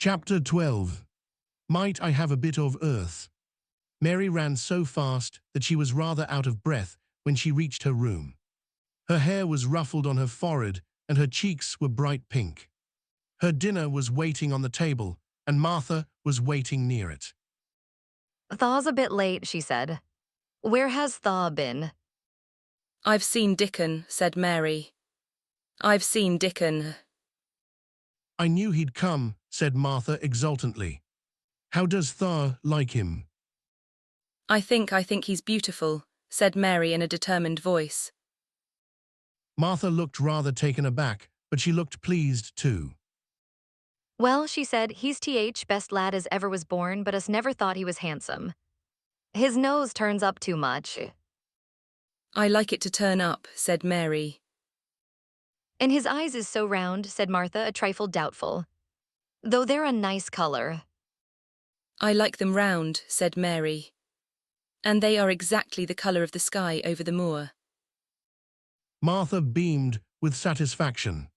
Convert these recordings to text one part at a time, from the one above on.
Chapter 12. Might I have a bit of earth? Mary ran so fast that she was rather out of breath when she reached her room. Her hair was ruffled on her forehead and her cheeks were bright pink. Her dinner was waiting on the table and Martha was waiting near it. "Thaw's a bit late," she said. "Where has Thaw been?" "I've seen Dickon," said Mary. "I've seen Dickon." I knew he'd come, said Martha exultantly. How does Thaw like him? I think he's beautiful," said Mary in a determined voice. Martha looked rather taken aback, but she looked pleased too. "Well," she said, "he's best lad as ever was born, but us never thought he was handsome. His nose turns up too much." "I like it to turn up," said Mary. "And his eyes is so round," said Martha, a trifle doubtful. "Though they're a nice color." "I like them round," said Mary. "And they are exactly the colour of the sky over the moor." Martha beamed with satisfaction.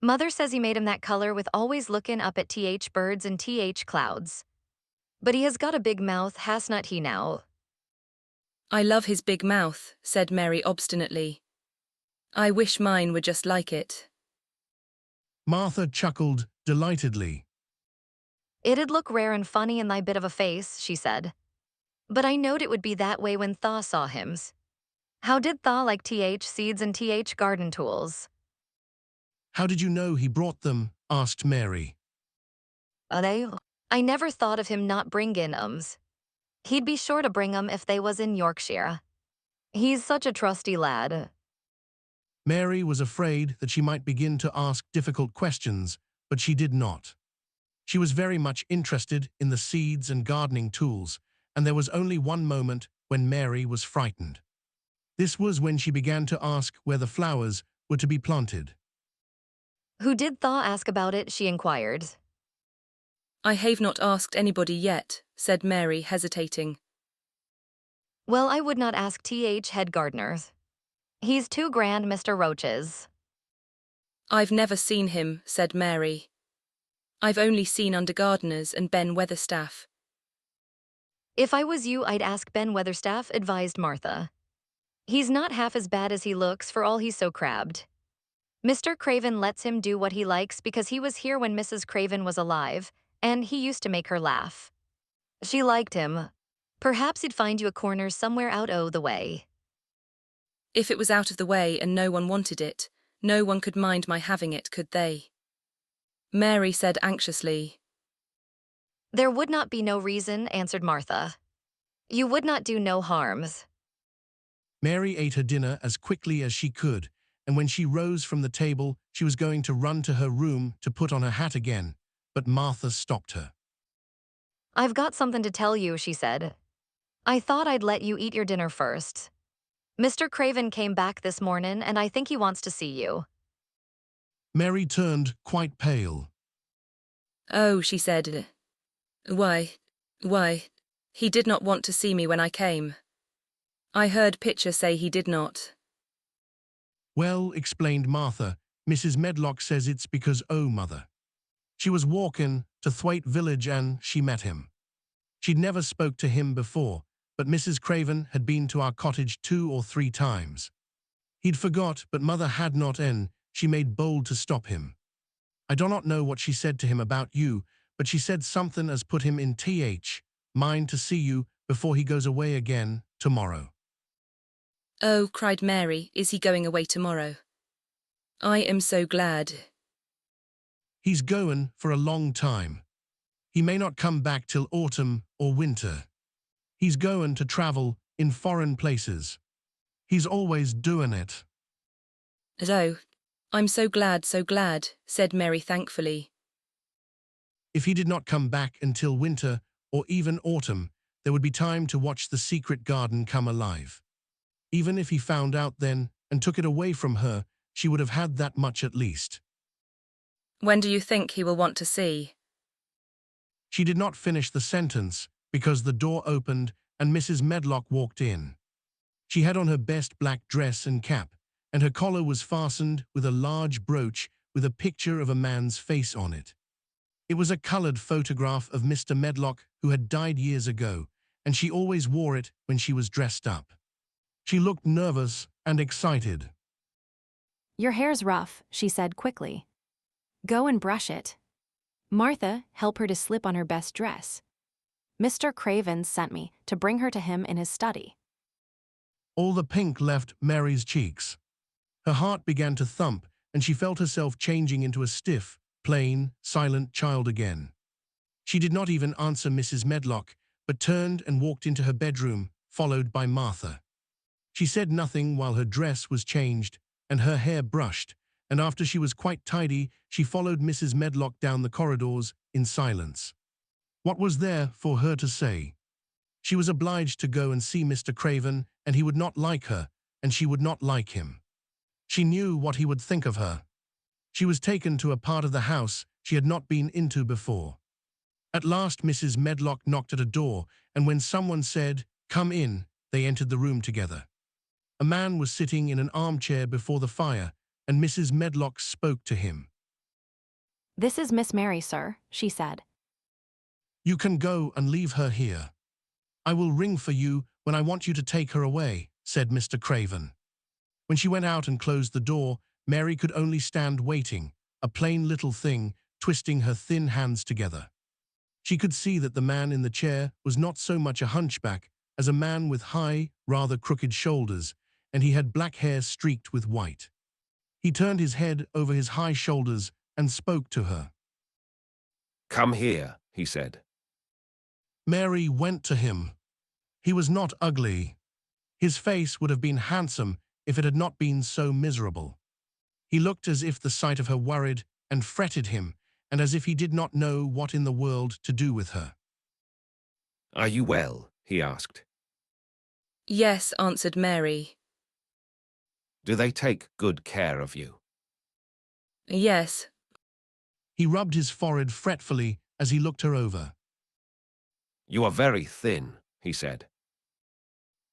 "Mother says he made him that color with always lookin' up at birds and clouds. But he has got a big mouth, has not he now?" "I love his big mouth," said Mary obstinately. "I wish mine were just like it." Martha chuckled delightedly. "It'd look rare and funny in thy bit of a face," she said. "But I knowed it would be that way when Thaw saw hims. How did Thaw like seeds and garden tools?" How did you know he brought them? Asked Mary. I never thought of him not bringin' 'ems. He'd be sure to bring 'em if they was in Yorkshire. He's such a trusty lad." Mary was afraid that she might begin to ask difficult questions, but she did not. She was very much interested in the seeds and gardening tools, and there was only one moment when Mary was frightened. This was when she began to ask where the flowers were to be planted. "Who did Thaw ask about it?" she inquired. "I have not asked anybody yet," said Mary, hesitating. "Well, I would not ask head gardeners. He's too grand, Mr. Roach's." "I've never seen him," said Mary. "I've only seen under gardeners and Ben Weatherstaff." "If I was you, I'd ask Ben Weatherstaff," advised Martha. "He's not half as bad as he looks for all he's so crabbed. Mr. Craven lets him do what he likes because he was here when Mrs. Craven was alive, and he used to make her laugh. She liked him. Perhaps he'd find you a corner somewhere out o' the way." "If it was out of the way and no one wanted it, no one could mind my having it, could they?" Mary said anxiously. "There would not be no reason," answered Martha. "You would not do no harms." Mary ate her dinner as quickly as she could, and when she rose from the table, she was going to run to her room to put on her hat again, but Martha stopped her. "I've got something to tell you," she said. "I thought I'd let you eat your dinner first. Mr. Craven came back this mornin', and I think he wants to see you." Mary turned quite pale. "Oh," she said. Why, he did not want to see me when I came. I heard Pitcher say he did not." Well, explained Martha, Mrs. Medlock says it's because, oh, mother. She was walking to Thwaite village and she met him. She'd never spoke to him before, but Mrs. Craven had been to our cottage 2 or 3 times. He'd forgot, but mother had not, and she made bold to stop him. I do not know what she said to him about you, but she said something as put him in mind to see you before he goes away again tomorrow. "Oh," cried Mary, "is he going away tomorrow? I am so glad." He's going for a long time. He may not come back till autumn or winter. He's going to travel in foreign places. He's always doing it. "Oh, I'm so glad," said Mary thankfully. If he did not come back until winter or even autumn, there would be time to watch the secret garden come alive. Even if he found out then and took it away from her, she would have had that much at least. "When do you think he will want to see?" She did not finish the sentence because the door opened and Mrs. Medlock walked in. She had on her best black dress and cap, and her collar was fastened with a large brooch with a picture of a man's face on it. It was a colored photograph of Mr. Medlock who had died years ago, and she always wore it when she was dressed up. She looked nervous and excited. Your hair's rough, she said quickly. Go and brush it. Martha, help her to slip on her best dress. Mr. Craven sent me to bring her to him in his study. All the pink left Mary's cheeks. Her heart began to thump, and she felt herself changing into a stiff, plain, silent child again. She did not even answer Mrs. Medlock, but turned and walked into her bedroom, followed by Martha. She said nothing while her dress was changed and her hair brushed, and after she was quite tidy, she followed Mrs. Medlock down the corridors in silence. What was there for her to say? She was obliged to go and see Mr. Craven, and he would not like her, and she would not like him. She knew what he would think of her. She was taken to a part of the house she had not been into before. At last Mrs. Medlock knocked at a door, and when someone said, "Come in," they entered the room together. A man was sitting in an armchair before the fire, and Mrs. Medlock spoke to him. This is Miss Mary, sir, she said. You can go and leave her here. I will ring for you when I want you to take her away, said Mr. Craven. When she went out and closed the door, Mary could only stand waiting, a plain little thing, twisting her thin hands together. She could see that the man in the chair was not so much a hunchback as a man with high, rather crooked shoulders, and he had black hair streaked with white. He turned his head over his high shoulders and spoke to her. Come here, he said. Mary went to him. He was not ugly. His face would have been handsome if it had not been so miserable. He looked as if the sight of her worried and fretted him, and as if he did not know what in the world to do with her. Are you well? He asked. Yes, answered Mary. Do they take good care of you? Yes. He rubbed his forehead fretfully as he looked her over. You are very thin, he said.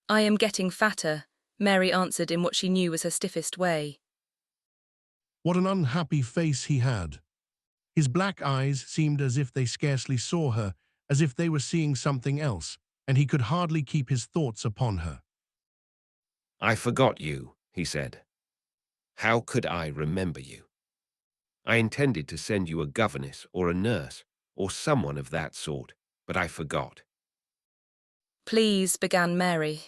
I am getting fatter, Mary answered in what she knew was her stiffest way. What an unhappy face he had. His black eyes seemed as if they scarcely saw her, as if they were seeing something else, and he could hardly keep his thoughts upon her. I forgot you, he said. How could I remember you? I intended to send you a governess or a nurse or someone of that sort, but I forgot. Please, began Mary.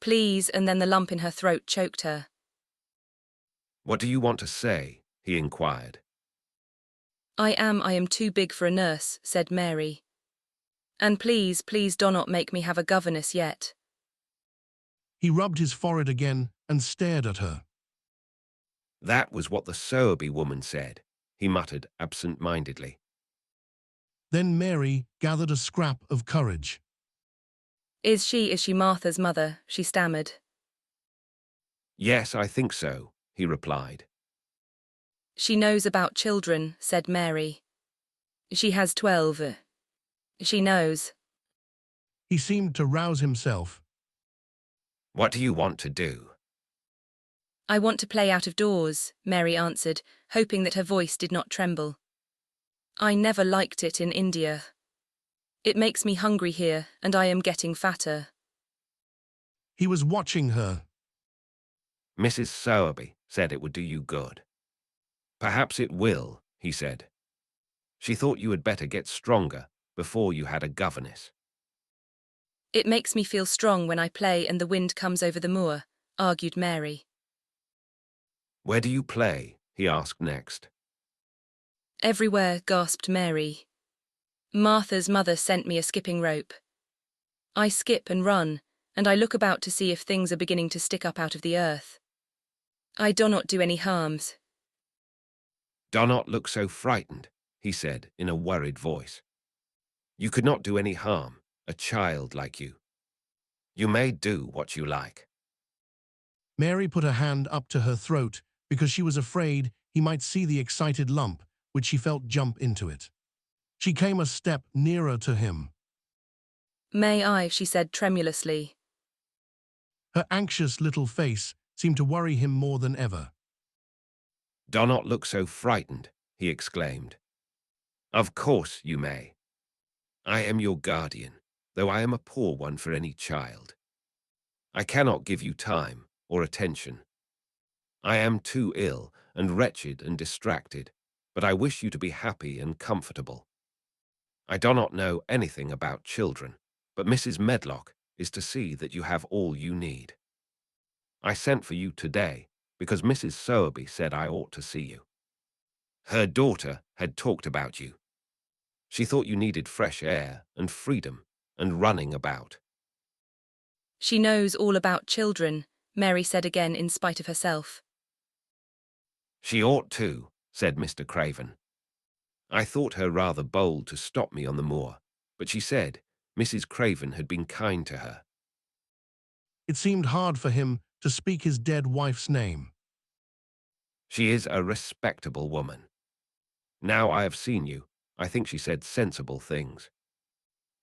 Please, and then the lump in her throat choked her. What do you want to say? He inquired. I am too big for a nurse, said Mary. And please do not make me have a governess yet. He rubbed his forehead again and stared at her. That was what the Sowerby woman said, he muttered absent-mindedly. Then Mary gathered a scrap of courage. Is she Martha's mother? She stammered. Yes, I think so, he replied. She knows about children, said Mary. She has 12. She knows. He seemed to rouse himself. What do you want to do? I want to play out of doors, Mary answered, hoping that her voice did not tremble. I never liked it in India. It makes me hungry here, and I am getting fatter. He was watching her. Mrs. Sowerby said it would do you good. Perhaps it will, he said. She thought you had better get stronger before you had a governess. It makes me feel strong when I play and the wind comes over the moor, argued Mary. Where do you play? He asked next. Everywhere, gasped Mary. Martha's mother sent me a skipping rope. I skip and run, and I look about to see if things are beginning to stick up out of the earth. I do not do any harms. Do not look so frightened, he said in a worried voice. You could not do any harm, a child like you. You may do what you like. Mary put her hand up to her throat because she was afraid he might see the excited lump, which she felt jump into it. She came a step nearer to him. May I, she said tremulously. Her anxious little face seemed to worry him more than ever. Do not look so frightened, he exclaimed. Of course you may. I am your guardian, though I am a poor one for any child. I cannot give you time or attention. I am too ill and wretched and distracted, but I wish you to be happy and comfortable. I do not know anything about children, but Mrs. Medlock is to see that you have all you need. I sent for you today because Mrs. Sowerby said I ought to see you. Her daughter had talked about you. She thought you needed fresh air and freedom and running about. She knows all about children, Mary said again in spite of herself. She ought to, said Mr. Craven. I thought her rather bold to stop me on the moor, but she said Mrs. Craven had been kind to her. It seemed hard for him to speak his dead wife's name. She is a respectable woman. Now I have seen you, I think she said sensible things.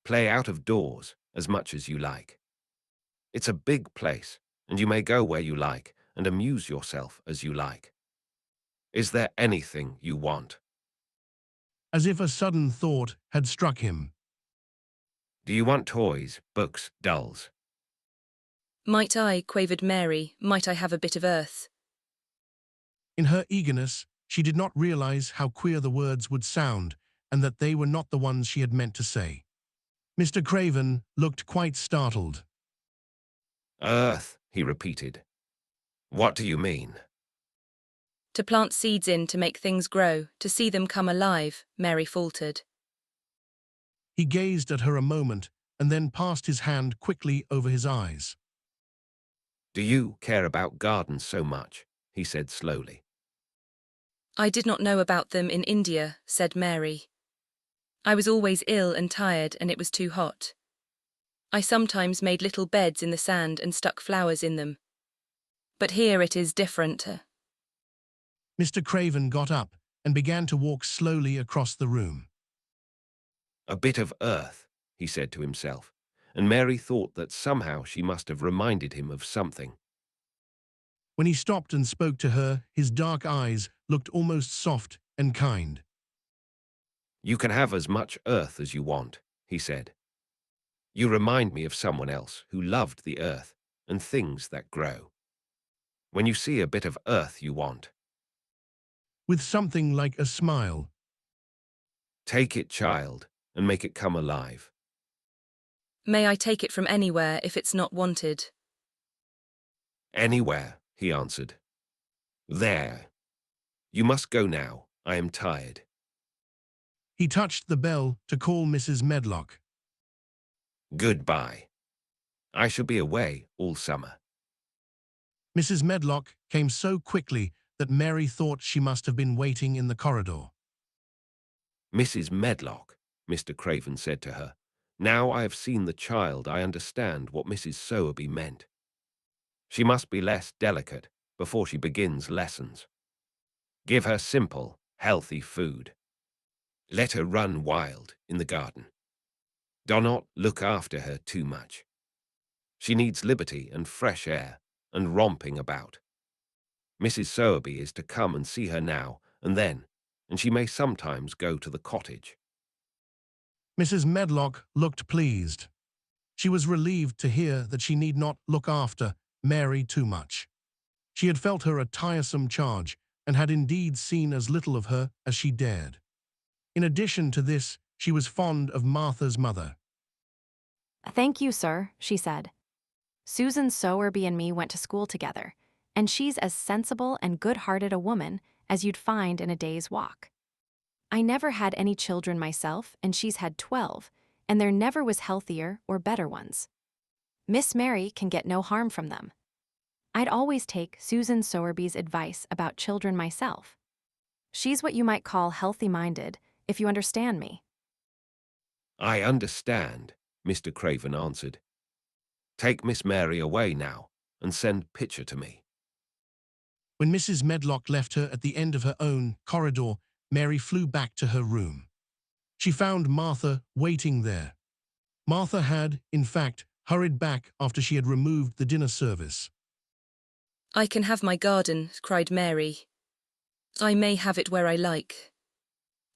Play out of doors as much as you like. It's a big place, and you may go where you like and amuse yourself as you like. Is there anything you want? As if a sudden thought had struck him. Do you want toys, books, dolls? Might I, quavered Mary, might I have a bit of earth? In her eagerness, she did not realize how queer the words would sound and that they were not the ones she had meant to say. Mr. Craven looked quite startled. Earth, he repeated. What do you mean? To plant seeds in to make things grow, to see them come alive, Mary faltered. He gazed at her a moment and then passed his hand quickly over his eyes. Do you care about gardens so much? He said slowly. I did not know about them in India, said Mary. I was always ill and tired, and it was too hot. I sometimes made little beds in the sand and stuck flowers in them. But here it is different. Mr. Craven got up and began to walk slowly across the room. A bit of earth, he said to himself, and Mary thought that somehow she must have reminded him of something. When he stopped and spoke to her, his dark eyes looked almost soft and kind. You can have as much earth as you want, he said. You remind me of someone else who loved the earth and things that grow. When you see a bit of earth you want, With something like a smile, take it, child, and make it come alive. May I take it from anywhere if it's not wanted? Anywhere, he answered. There. You must go now. I am tired. he touched the bell to call Mrs. Medlock. Goodbye. I shall be away all summer. Mrs. Medlock came so quickly that Mary thought she must have been waiting in the corridor. Mrs. Medlock, Mr. Craven said to her, now I have seen the child, I understand what Mrs. Sowerby meant. She must be less delicate before she begins lessons. Give her simple, healthy food. Let her run wild in the garden. Do not look after her too much. She needs liberty and fresh air and romping about. Mrs. Sowerby is to come and see her now and then, and she may sometimes go to the cottage. Mrs. Medlock looked pleased. She was relieved to hear that she need not look after Mary too much. She had felt her a tiresome charge and had indeed seen as little of her as she dared. In addition to this, she was fond of Martha's mother. Thank you, sir, she said. Susan Sowerby and me went to school together, and she's as sensible and good-hearted a woman as you'd find in a day's walk. I never had any children myself, and she's had 12, and there never was healthier or better ones. Miss Mary can get no harm from them. I'd always take Susan Sowerby's advice about children myself. She's what you might call healthy-minded, if you understand me. I understand, Mr. Craven answered. Take Miss Mary away now and send Pitcher to me. When Mrs. Medlock left her at the end of her own corridor, Mary flew back to her room. She found Martha waiting there. Martha had, in fact, hurried back after she had removed the dinner service. I can have my garden, cried Mary. I may have it where I like.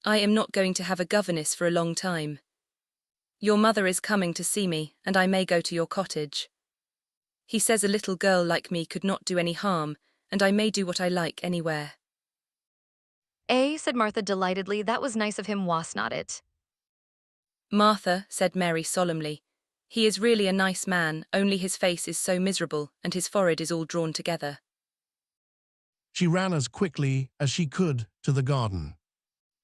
I am not going to have a governess for a long time. Your mother is coming to see me, and I may go to your cottage. He says a little girl like me could not do any harm, and I may do what I like anywhere. Said Martha delightedly. That was nice of him, was not it? Martha, said Mary solemnly, he is really a nice man, only his face is so miserable, and his forehead is all drawn together. She ran as quickly as she could to the garden.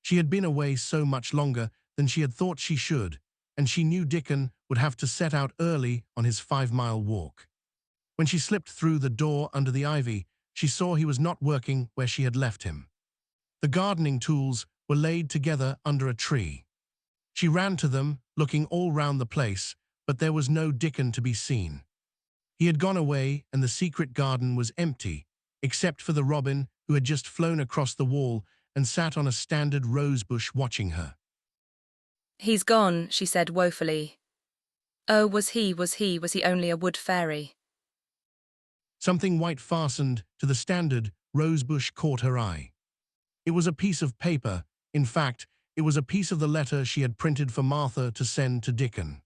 She had been away so much longer than she had thought she should, and she knew Dickon would have to set out early on his 5-mile walk. When she slipped through the door under the ivy, she saw he was not working where she had left him. The gardening tools were laid together under a tree. She ran to them, looking all round the place, but there was no Dickon to be seen. He had gone away, and the secret garden was empty, except for the robin who had just flown across the wall and sat on a standard rosebush watching her. He's gone, she said woefully. Oh, was he only a wood fairy? Something white fastened to the standard rosebush caught her eye. It was a piece of paper. In fact, it was a piece of the letter she had printed for Martha to send to Dickon.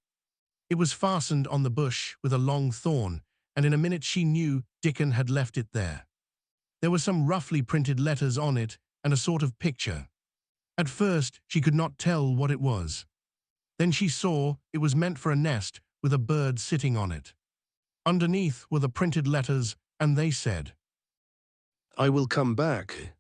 It was fastened on the bush with a long thorn, and in a minute she knew Dickon had left it there. There were some roughly printed letters on it and a sort of picture. At first, she could not tell what it was. Then she saw it was meant for a nest with a bird sitting on it. Underneath were the printed letters, and they said, I will come back.